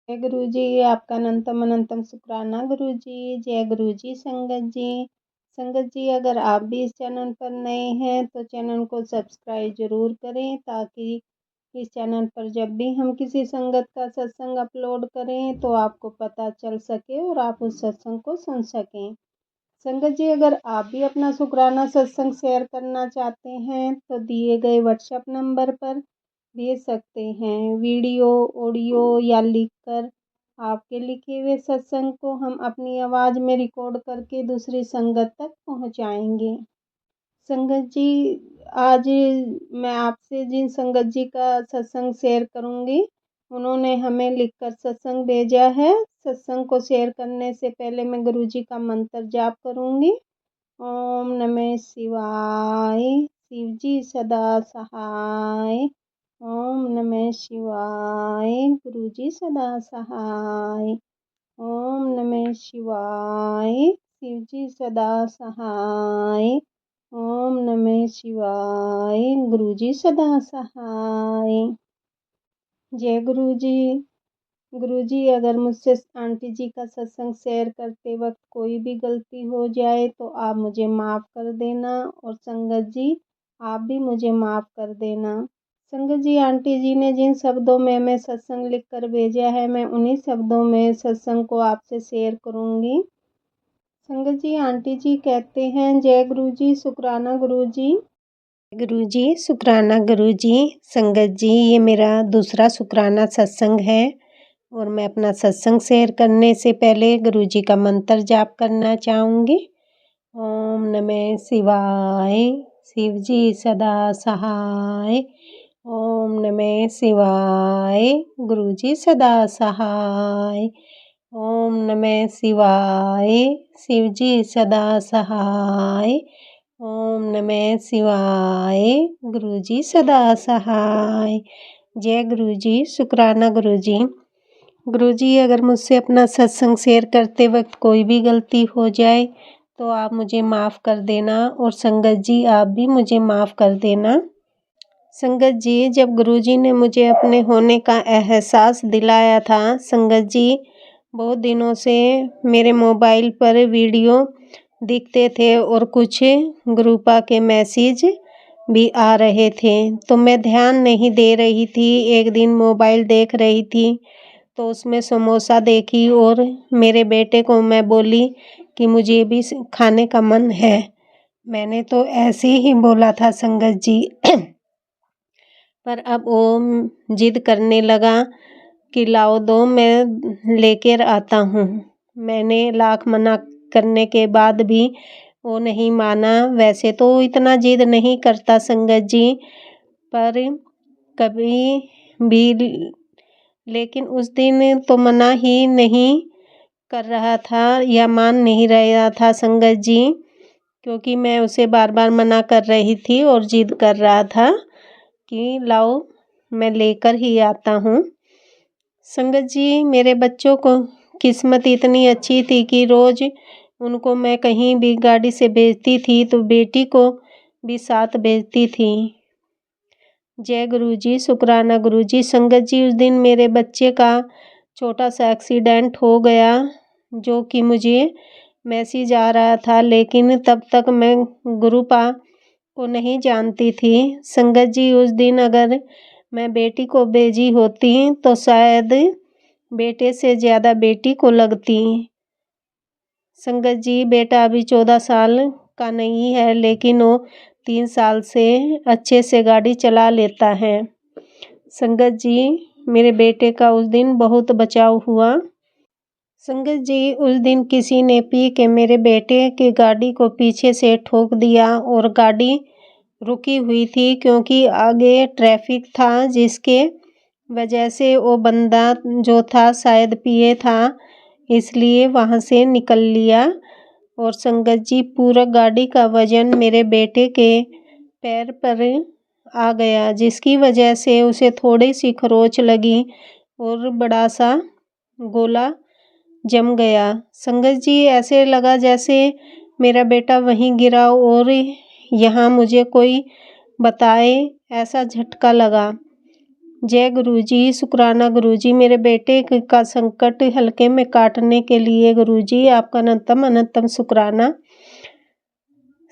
जय गुरु जी, आपका अनंतम अनंतम शुक्राना गुरु जी। जय गुरु जी संगत जी। संगत जी, अगर आप भी इस चैनल पर नए हैं तो चैनल को सब्सक्राइब जरूर करें, ताकि इस चैनल पर जब भी हम किसी संगत का सत्संग अपलोड करें तो आपको पता चल सके और आप उस सत्संग को सुन सकें। संगत जी, अगर आप भी अपना शुक्राना सत्संग शेयर करना चाहते हैं तो दिए गए व्हाट्सएप नंबर पर भेज सकते हैं। वीडियो, ऑडियो या लिखकर आपके लिखे हुए सत्संग को हम अपनी आवाज़ में रिकॉर्ड करके दूसरी संगत तक पहुंचाएंगे। संगत जी, आज मैं आपसे जिन संगत जी का सत्संग शेयर करूंगी, उन्होंने हमें लिखकर सत्संग भेजा है। सत्संग को शेयर करने से पहले मैं गुरु जी का मंत्र जाप करूंगी। ओम नमः शिवाय, शिव जी सदा सहाय। ओम नमः शिवाय, गुरु जी सदा सहाय। ओम नमः शिवाय, शिव जी सदा सहाय। ओम नमः शिवाय, गुरु जी सदा सहाय। जय गुरु जी। गुरु जी, अगर मुझसे आंटी जी का सत्संग शेयर करते वक्त कोई भी गलती हो जाए तो आप मुझे माफ़ कर देना, और संगत जी आप भी मुझे माफ़ कर देना। संगत जी, आंटी जी ने जिन शब्दों में मैं सत्संग लिख कर भेजा है, मैं उन्हीं शब्दों में सत्संग को आपसे शेयर करूँगी। संगत जी, आंटी जी कहते हैं, जय गुरु जी, शुक्राना गुरु जी। गुरु जी, शुक्राना गुरु जी। संगत जी, ये मेरा दूसरा शुक्राना सत्संग है और मैं अपना सत्संग शेयर करने से पहले गुरु जी का मंत्र जाप करना चाहूँगी। ओम नमः शिवाय, शिव जी सदा सहाय। ओम नमः शिवाय, गुरु जी सदा सहाय। ओम नमः शिवाय, शिव जी सदा सहाय। ओम नमः शिवाय, गुरु जी सदा सहाय। जय गुरु जी, शुक्राना गुरु जी। गुरु जी, अगर मुझसे अपना सत्संग शेयर करते वक्त कोई भी गलती हो जाए तो आप मुझे माफ़ कर देना, और संगत जी आप भी मुझे माफ़ कर देना। संगत जी, जब गुरु जी ने मुझे अपने होने का एहसास दिलाया था, संगत जी बहुत दिनों से मेरे मोबाइल पर वीडियो दिखते थे और कुछ ग्रुपा के मैसेज भी आ रहे थे, तो मैं ध्यान नहीं दे रही थी। एक दिन मोबाइल देख रही थी तो उसमें समोसा देखी और मेरे बेटे को मैं बोली कि मुझे भी खाने का मन है। मैंने तो ऐसे ही बोला था संगत जी पर अब वो जिद करने लगा कि लाओ दो, मैं लेकर आता हूँ। मैंने लाख मना करने के बाद भी वो नहीं माना। वैसे तो इतना जिद नहीं करता संगत जी, पर कभी भी, लेकिन उस दिन तो मना ही नहीं कर रहा था या मान नहीं रहा था संगत जी, क्योंकि मैं उसे बार बार मना कर रही थी और जिद कर रहा था कि लाओ मैं लेकर ही आता हूँ। संगत जी, मेरे बच्चों को किस्मत इतनी अच्छी थी कि रोज़ उनको मैं कहीं भी गाड़ी से भेजती थी तो बेटी को भी साथ भेजती थी। जय गुरु जी, शुक्राना गुरु जी। संगत जी, उस दिन मेरे बच्चे का छोटा सा एक्सीडेंट हो गया, जो कि मुझे मैसेज आ रहा था, लेकिन तब तक मैं गुरुपा को नहीं जानती थी। संगत जी, उस दिन अगर मैं बेटी को भेजी होती तो शायद बेटे से ज़्यादा बेटी को लगती। संगत जी, बेटा अभी 14 साल का नहीं है, लेकिन वो 3 साल से अच्छे से गाड़ी चला लेता है। संगत जी, मेरे बेटे का उस दिन बहुत बचाव हुआ। संगत जी, उस दिन किसी ने पी के मेरे बेटे की गाड़ी को पीछे से ठोक दिया और गाड़ी रुकी हुई थी, क्योंकि आगे ट्रैफिक था, जिसके वजह से वो बंदा जो था शायद पिए था, इसलिए वहाँ से निकल लिया। और संगत जी, पूरा गाड़ी का वजन मेरे बेटे के पैर पर आ गया, जिसकी वजह से उसे थोड़ी सी खरोच लगी और बड़ा सा गोला जम गया। संगत जी, ऐसे लगा जैसे मेरा बेटा वहीं गिरा और यहाँ मुझे कोई बताए, ऐसा झटका लगा। जय गुरुजी, शुक्राना गुरुजी, मेरे बेटे का संकट हल्के में काटने के लिए गुरुजी आपका अनंतम अनंतम शुक्राना।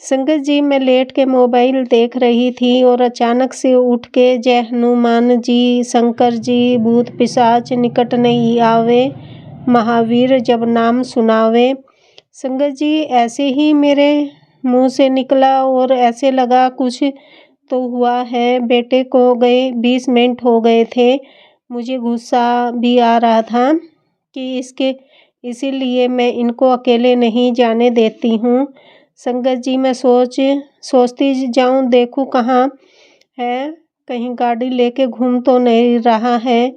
संगत जी, मैं लेट के मोबाइल देख रही थी और अचानक से उठ के जय हनुमान जी, शंकर जी, भूत पिशाच निकट नहीं आवे, महावीर जब नाम सुनावे। संगत जी, ऐसे ही मेरे मुंह से निकला और ऐसे लगा कुछ तो हुआ है। बेटे को गए 20 मिनट हो गए थे। मुझे गुस्सा भी आ रहा था कि इसीलिए मैं इनको अकेले नहीं जाने देती हूँ। संगत जी, मैं सोचती जाऊँ, देखूँ कहाँ है, कहीं गाड़ी लेके घूम तो नहीं रहा है।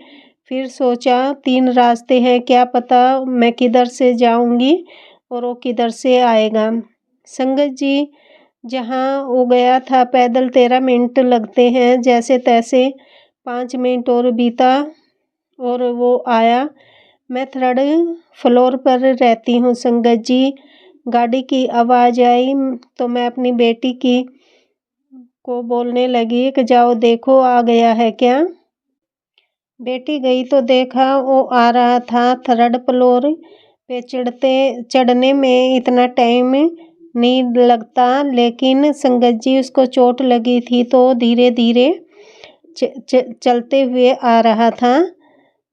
फिर सोचा 3 रास्ते हैं, क्या पता मैं किधर से जाऊंगी और वो किधर से आएगा। संगत जी, जहाँ वो गया था पैदल 13 मिनट लगते हैं, जैसे तैसे 5 मिनट और बीता और वो आया। मैं 3rd फ्लोर पर रहती हूँ। संगत जी, गाड़ी की आवाज़ आई तो मैं अपनी बेटी को बोलने लगी कि जाओ देखो आ गया है क्या। बेटी गई तो देखा वो आ रहा था। 3rd फ्लोर पे चढ़ने में इतना टाइम नहीं लगता, लेकिन संगत जी उसको चोट लगी थी तो धीरे धीरे चलते हुए आ रहा था।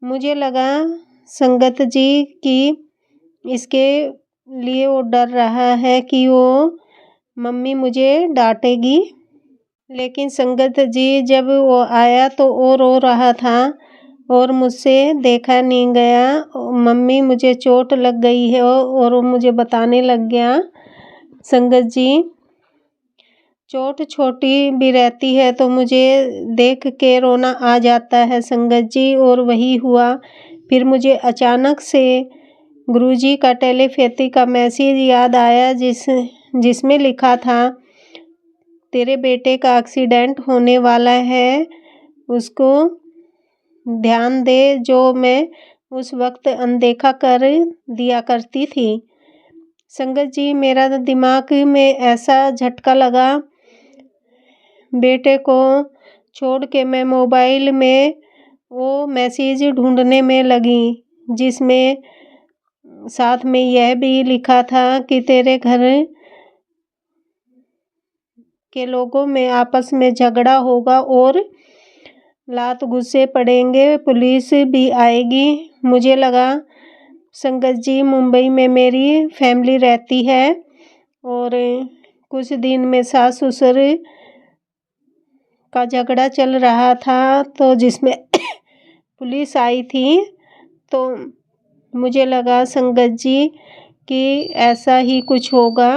मुझे लगा संगत जी कि इसके लिए वो डर रहा है कि वो मम्मी मुझे डांटेगी। लेकिन संगत जी, जब वो आया तो वो रो रहा था और मुझसे देखा नहीं गया। मम्मी मुझे चोट लग गई है और वो मुझे बताने लग गया। संगत जी, चोट छोटी भी रहती है तो मुझे देख के रोना आ जाता है संगत जी, और वही हुआ। फिर मुझे अचानक से गुरुजी का टेलीपैथी का मैसेज याद आया जिसमें लिखा था तेरे बेटे का एक्सीडेंट होने वाला है, उसको ध्यान दे, जो मैं उस वक्त अनदेखा कर दिया करती थी। संगत जी, मेरा दिमाग में ऐसा झटका लगा, बेटे को छोड़ के मैं मोबाइल में वो मैसेज ढूंढने में लगी जिसमें साथ में यह भी लिखा था कि तेरे घर के लोगों में आपस में झगड़ा होगा और लात गुस्से पड़ेंगे, पुलिस भी आएगी। मुझे लगा संगत जी, मुंबई में मेरी फैमिली रहती है और कुछ दिन में सास ससुर का झगड़ा चल रहा था तो जिसमें पुलिस आई थी। तो मुझे लगा संगत जी कि ऐसा ही कुछ होगा,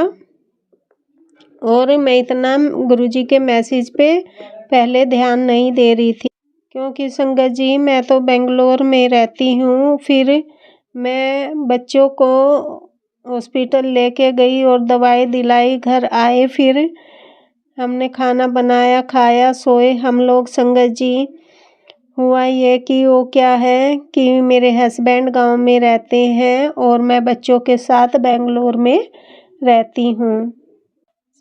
और मैं इतना गुरुजी के मैसेज पे पहले ध्यान नहीं दे रही थी क्योंकि संगत जी मैं तो बेंगलोर में रहती हूँ। फिर मैं बच्चों को हॉस्पिटल लेके गई और दवाई दिलाई, घर आए, फिर हमने खाना बनाया, खाया, सोए हम लोग। संगत जी, हुआ ये कि वो क्या है कि मेरे हस्बैंड गांव में रहते हैं और मैं बच्चों के साथ बेंगलोर में रहती हूँ।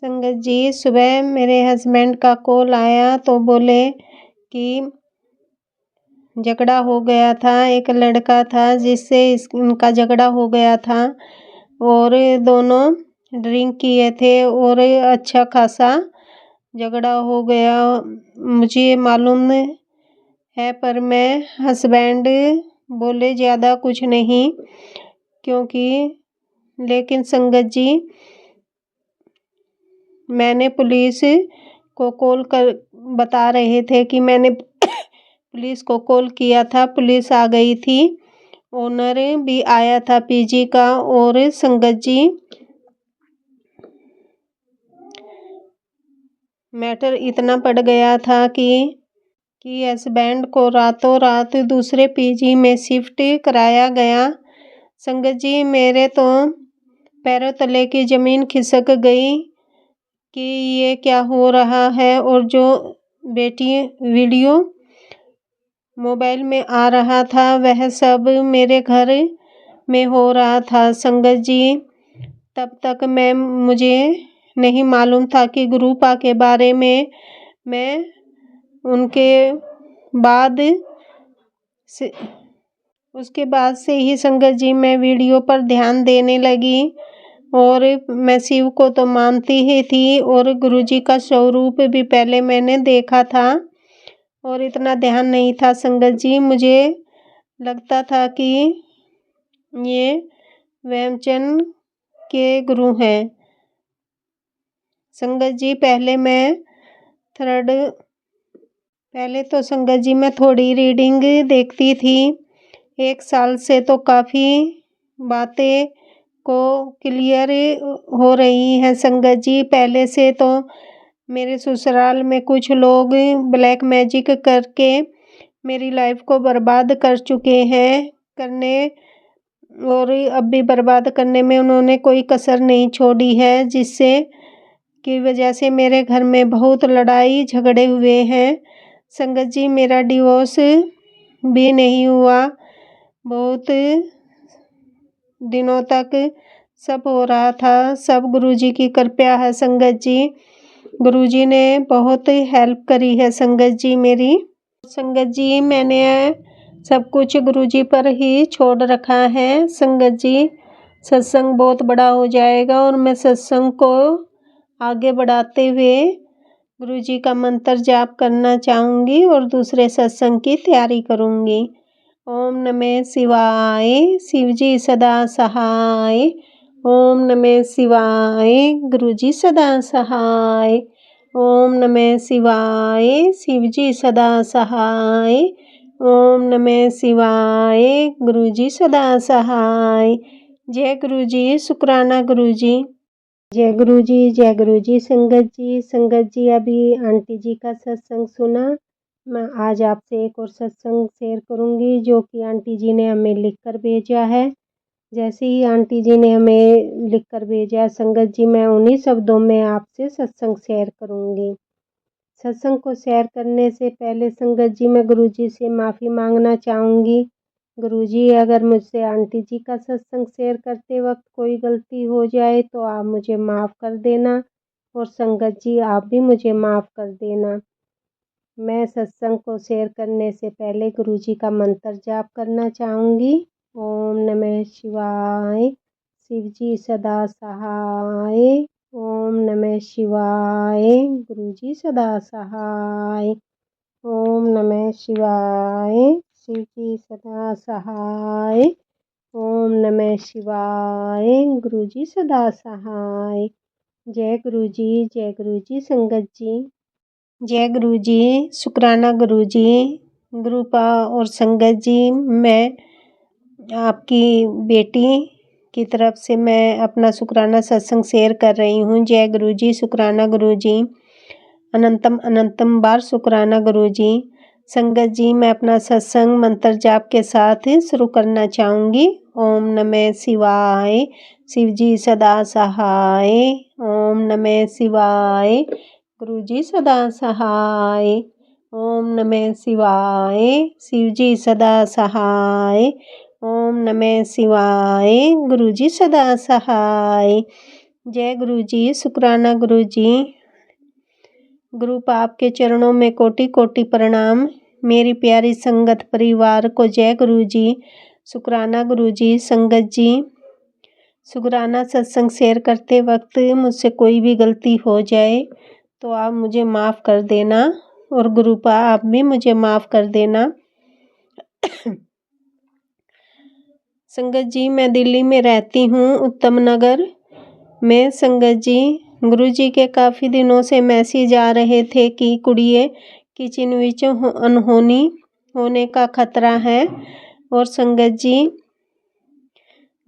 संगत जी, सुबह मेरे हस्बैंड का कॉल आया तो बोले कि झगड़ा हो गया था, एक लड़का था जिससे इनका झगड़ा हो गया था और दोनों ड्रिंक किए थे और अच्छा खासा झगड़ा हो गया। मुझे मालूम है पर मैं हस्बैंड बोले ज़्यादा कुछ नहीं क्योंकि, लेकिन संगत जी मैंने पुलिस को कॉल कर बता रहे थे कि मैंने पुलिस को कॉल किया था, पुलिस आ गई थी, ओनर भी आया था पीजी का। और संगत जी, मैटर इतना बढ़ गया था कि हस्बैंड को रातों रात दूसरे पीजी में शिफ्ट कराया गया। संगत जी, मेरे तो पैरों तले की ज़मीन खिसक गई कि ये क्या हो रहा है, और जो वीडियो मोबाइल में आ रहा था वह सब मेरे घर में हो रहा था। संगत जी, तब तक मुझे नहीं मालूम था कि गुरुपा के बारे में मैं उनके बाद से उसके बाद से ही संगत जी मैं वीडियो पर ध्यान देने लगी और मैं शिव को तो मानती ही थी और गुरुजी का स्वरूप भी पहले मैंने देखा था और इतना ध्यान नहीं था संगत जी। मुझे लगता था कि ये वहमचंद के गुरु हैं संगत जी। पहले तो संगत जी मैं थोड़ी रीडिंग देखती थी। 1 साल से तो काफ़ी बातें को क्लियर हो रही हैं संगत जी। पहले से तो मेरे ससुराल में कुछ लोग ब्लैक मैजिक करके मेरी लाइफ को बर्बाद कर चुके हैं और अब भी बर्बाद करने में उन्होंने कोई कसर नहीं छोड़ी है, जिससे की वजह से मेरे घर में बहुत लड़ाई झगड़े हुए हैं संगत जी। मेरा डिवोर्स भी नहीं हुआ, बहुत दिनों तक सब हो रहा था। सब गुरुजी की कृपा है संगत जी। गुरुजी ने बहुत हेल्प करी है संगत जी मेरी। संगत जी मैंने सब कुछ गुरुजी पर ही छोड़ रखा है संगत जी। सत्संग बहुत बड़ा हो जाएगा और मैं सत्संग को आगे बढ़ाते हुए गुरुजी का मंत्र जाप करना चाहूँगी और दूसरे सत्संग की तैयारी करूँगी। ओम नमः शिवाय, शिवजी सदा सहाय। ओम नमः शिवाय, गुरुजी सदा सहाय। ओम नमः शिवाय, शिवजी सदा सहाय। ओम नमः शिवाय, गुरुजी सदा सहाय। जय गुरुजी, शुक्राना गुरुजी। जय गुरुजी, जय गुरुजी। संगत जी अभी आंटी जी का सत्संग सुना। मैं आज आपसे एक और सत्संग शेयर करूंगी जो कि आंटी जी ने हमें लिखकर भेजा है। जैसे ही आंटी जी ने हमें लिखकर भेजा है संगत जी, मैं उन्हीं शब्दों में आपसे सत्संग शेयर करूंगी। सत्संग को शेयर करने से पहले संगत जी मैं गुरुजी से माफ़ी मांगना चाहूँगी। गुरुजी, अगर मुझसे आंटी जी का सत्संग शेयर करते वक्त कोई गलती हो जाए तो आप मुझे माफ़ कर देना और संगत जी आप भी मुझे माफ़ कर देना। मैं सत्संग को शेयर करने से पहले गुरुजी का मंत्र जाप करना चाहूँगी। ओम नमः शिवाय, शिवजी सदा सहाय। ओम नमः शिवाय, गुरुजी सदा सहाय। ओम नमः शिवाय, शिवजी सदा सहाय। ओम नमः शिवाय, गुरुजी सदा सहाय। जय गुरुजी संगत जी। जय गुरुजी, शुक्राना गुरुजी। गुरुपा और संगत जी, मैं आपकी बेटी की तरफ से मैं अपना शुक्राना सत्संग शेयर कर रही हूँ। जय गुरुजी, शुक्राना गुरुजी। अनंतम अनंतम बार शुक्राना गुरुजी। संगत जी, मैं अपना सत्संग मंत्र जाप के साथ शुरू करना चाहूँगी। ओम नमः शिवाय, शिवजी सदा सहाय। ओम नमः शिवाय, गुरुजी सदा सहाय। ओम नमः शिवाय, शिवजी सदा सहाय। ओम नमः शिवाय, गुरुजी सदा सहाय। जय गुरुजी, शुक्राना गुरुजी। गुरुपा आपके चरणों में कोटि कोटि प्रणाम। मेरी प्यारी संगत परिवार को जय गुरुजी, शुक्राना गुरुजी। संगत जी, शुक्राना सत्संग शेयर करते वक्त मुझसे कोई भी गलती हो जाए तो आप मुझे माफ़ कर देना और गुरुपा आप भी मुझे माफ़ कर देना। संगत जी, मैं दिल्ली में रहती हूँ, उत्तम नगर में। संगत जी, गुरुजी के काफ़ी दिनों से मैसेज आ रहे थे कि कुड़िए किचन विच अनहोनी होने का खतरा है और संगत जी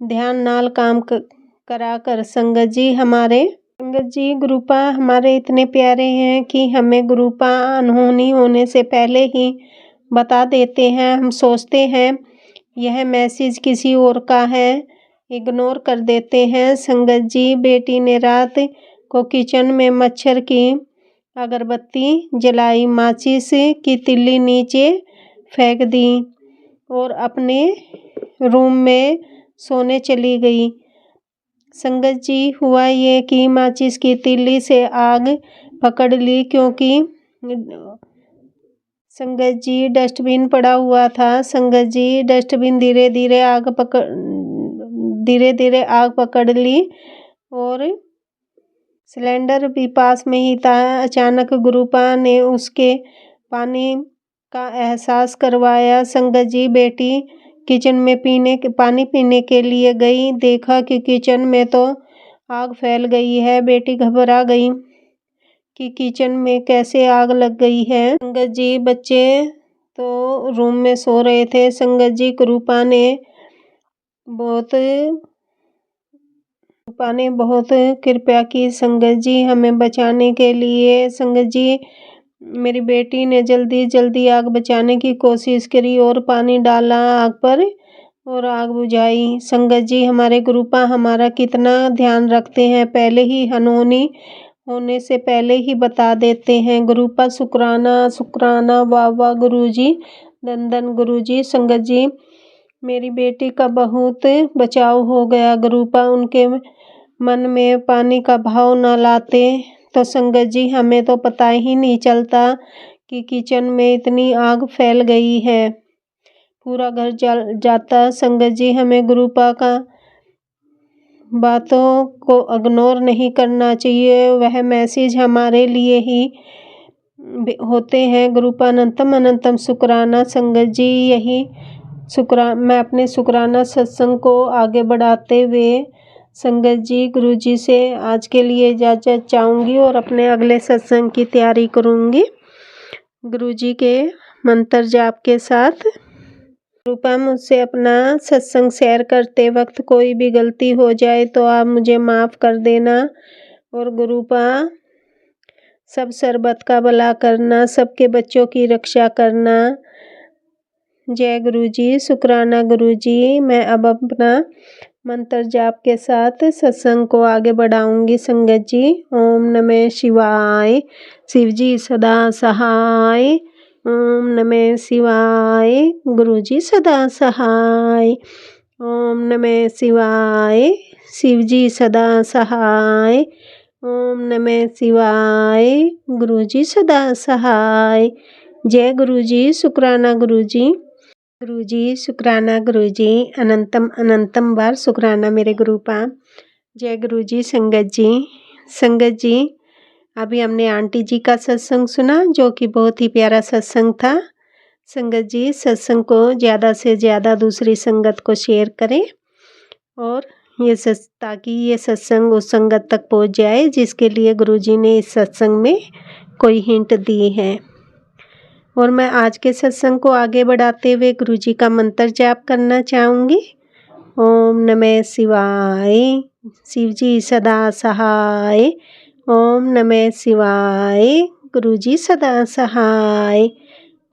ध्यान नाल काम करा कर संगत जी गुरुपा हमारे इतने प्यारे हैं कि हमें गुरुपा अनहोनी होने से पहले ही बता देते हैं। हम सोचते हैं यह मैसेज किसी और का है, इग्नोर कर देते हैं। संगत जी, बेटी ने रात को किचन में मच्छर की अगरबत्ती जलाई, माचिस की तिल्ली नीचे फेंक दी और अपने रूम में सोने चली गई। संगत जी, हुआ ये कि माचिस की तिल्ली से आग पकड़ ली, क्योंकि संगत जी डस्टबिन पड़ा हुआ था। संगत जी डस्टबिन धीरे धीरे आग पकड़ ली और सिलेंडर भी पास में ही था। अचानक गुरुपा ने उसके पानी का एहसास करवाया। संगत जी बेटी किचन में पानी पीने के लिए गई। देखा कि किचन में तो आग फैल गई है। बेटी घबरा गई कि किचन में कैसे आग लग गई है। संगत जी बच्चे तो रूम में सो रहे थे। संगत जी गुरुपा ने बहुत कृपया की। संगत जी हमें बचाने के लिए। संगत जी मेरी बेटी ने जल्दी जल्दी आग बचाने की कोशिश करी और पानी डाला आग पर और आग बुझाई। संगत जी हमारे गुरुपा हमारा कितना ध्यान रखते हैं, पहले ही अनहोनी होने से पहले ही बता देते हैं। गुरुपा शुक्राना शुक्राना, वाह वाह गुरुजी, धन धन गुरुजी। संगत जी मेरी बेटी का बहुत बचाव हो गया। गुरुपा उनके मन में पानी का भाव न लाते तो संगत जी हमें तो पता ही नहीं चलता कि किचन में इतनी आग फैल गई है, पूरा घर जल जाता। संगत जी हमें गुरुपा का बातों को इग्नोर नहीं करना चाहिए, वह मैसेज हमारे लिए ही होते हैं। गुरुपा अनंतम अनंतम शुक्राना। संगत जी यही मैं अपने शुक्राना सत्संग को आगे बढ़ाते हुए संगत जी गुरुजी से आज के लिए इजाज़त चाहूँगी और अपने अगले सत्संग की तैयारी करूँगी गुरुजी के मंत्र जाप के साथ। गुरुपा मुझसे अपना सत्संग शेयर करते वक्त कोई भी गलती हो जाए तो आप मुझे माफ़ कर देना। और गुरुपा सब सरबत का भला करना, सबके बच्चों की रक्षा करना। जय गुरुजी, शुक्राना गुरुजी। मैं अब अपना मंत्र जाप के साथ सत्संग को आगे बढ़ाऊंगी। संगत जी ओम नमः शिवाय, शिवजी सदा सहाय। ओम नमः शिवाय, गुरुजी सदा सहाय। ओम नमः शिवाय, शिवजी सदा सहाय। ओम नमः शिवाय, गुरुजी सदा सहाय। जय गुरुजी, शुक्राना गुरुजी। गुरुजी शुक्राना गुरुजी, अनंतम अनंतम बार शुक्राना मेरे गुरुपा। जय गुरुजी। संगत जी अभी हमने आंटी जी का सत्संग सुना जो कि बहुत ही प्यारा सत्संग था। संगत जी सत्संग को ज़्यादा से ज़्यादा दूसरी संगत को शेयर करें और ताकि ये सत्संग उस संगत तक पहुंच जाए जिसके लिए गुरुजी ने इस सत्संग में कोई हिंट दी है। और मैं आज के सत्संग को आगे बढ़ाते हुए गुरुजी का मंत्र जाप करना चाहूँगी। ओम नमः शिवाय, शिवजी सदा सहाय। ओम नमः शिवाय, गुरुजी सदा सहाय।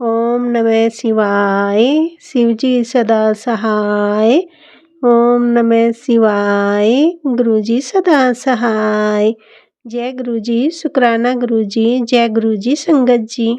ओम नमः शिवाय, शिवजी सदा सहाय। ओम नमः शिवाय, गुरुजी सदा सहाय। जय गुरुजी, शुक्राना गुरुजी। जय गुरुजी संगत जी।